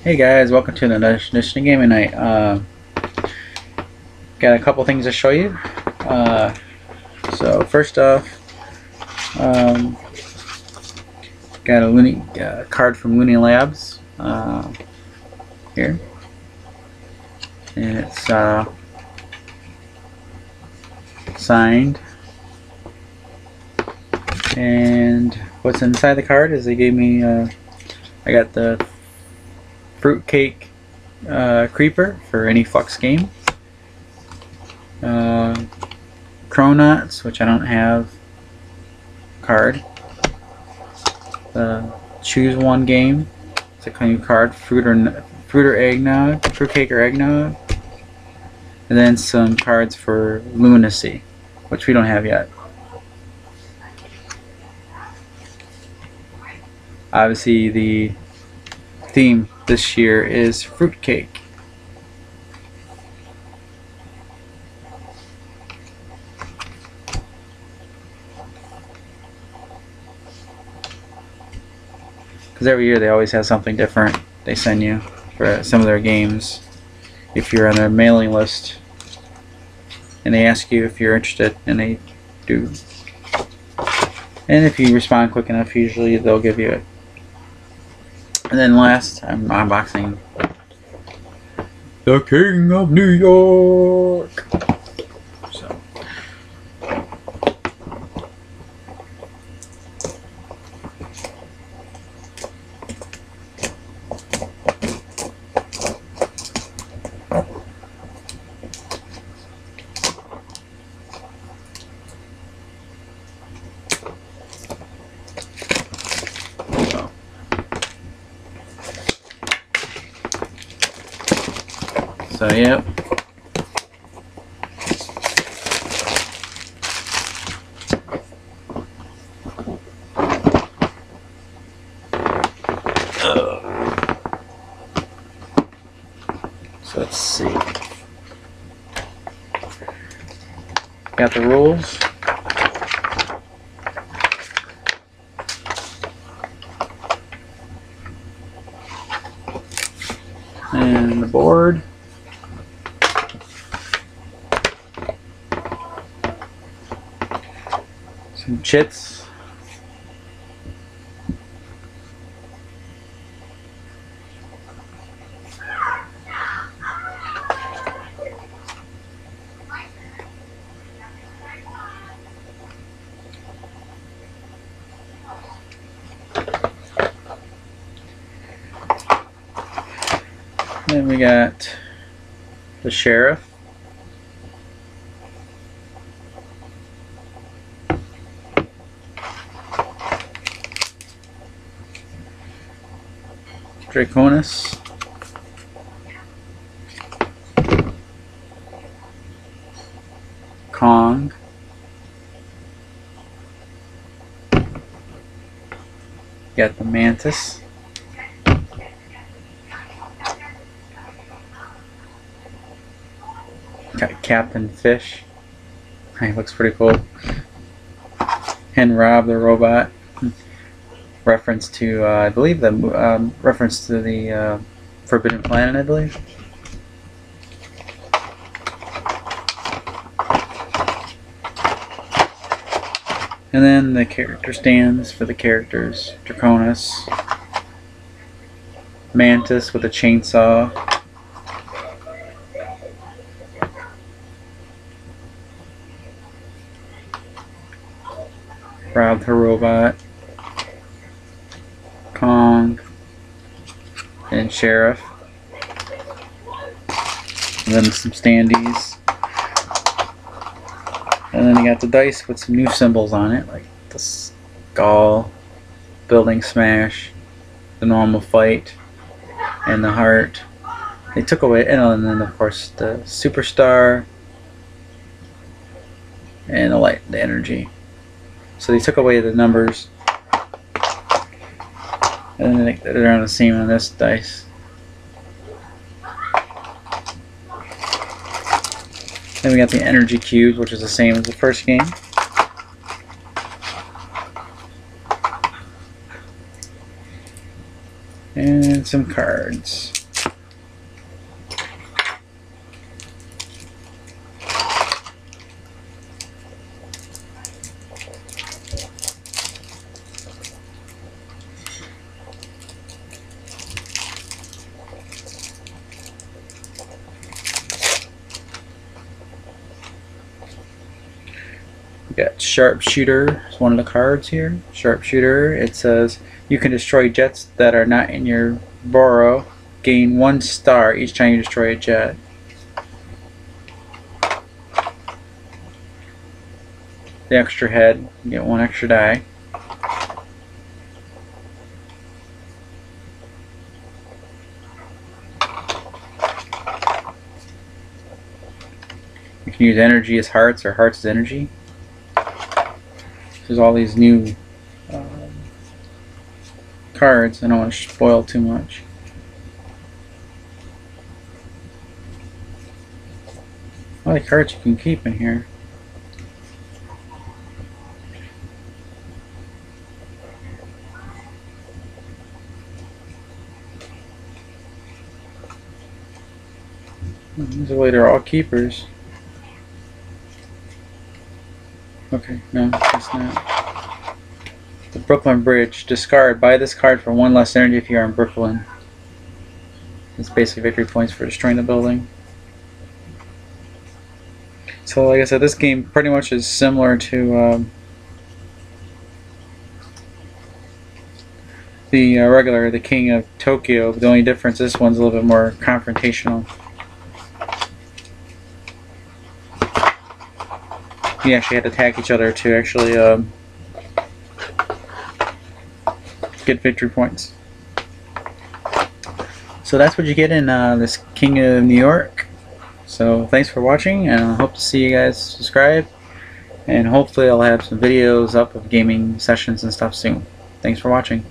Hey guys, welcome to another edition of Gaming Night. Got a couple things to show you. So first off, got a card from Looney Labs here, and it's signed. And what's inside the card is they gave me. I got the fruitcake creeper for any Flux game. Cronauts, which I don't have card. Choose one game. It's a new card. Fruit or eggnog, fruitcake or eggnog, and then some cards for lunacy, which we don't have yet. Obviously, the theme this year is fruitcake. Because every year they always have something different they send you for some of their games if you're on their mailing list, and they ask you if you're interested, and they do. And if you respond quick enough, usually they'll give you it. And then last, I'm unboxing the King of New York. So, yep. So let's see. Got the rules. And the board. Some chits. Then we got the sheriff. Draconis. Kong. Got the Mantis. Got Captain Fish. He looks pretty cool. And Rob the robot. Reference to, I believe, the reference to the Forbidden Planet, I believe. And then the character stands for the characters: Draconis, Mantis with a chainsaw, Rob the robot, Kong, and Sheriff, and then some standees, and then you got the dice with some new symbols on it, like the skull, building smash, the normal fight, and the heart. They took away, and then of course the superstar and the energy. So they took away the numbers. And then they're on the same on this dice. Then we got the energy cubes, which is the same as the first game. And some cards. We got Sharpshooter, it's one of the cards here. Sharpshooter, it says you can destroy jets that are not in your borrow. Gain 1 star each time you destroy a jet. The extra head, you get 1 extra die. You can use energy as hearts or hearts as energy. There's all these new cards. I don't want to spoil too much. All the cards you can keep in here. There's a way they're all keepers. Okay, no, it's not. The Brooklyn Bridge. Discard. Buy this card for 1 less energy if you are in Brooklyn. It's basically victory points for destroying the building. So like I said, this game pretty much is similar to the regular, the King of Tokyo. The only difference, this one's a little bit more confrontational. You actually had to attack each other to actually get victory points. So that's what you get in this King of New York. So thanks for watching, and I hope to see you guys subscribe, and hopefully I'll have some videos up of gaming sessions and stuff soon. Thanks for watching.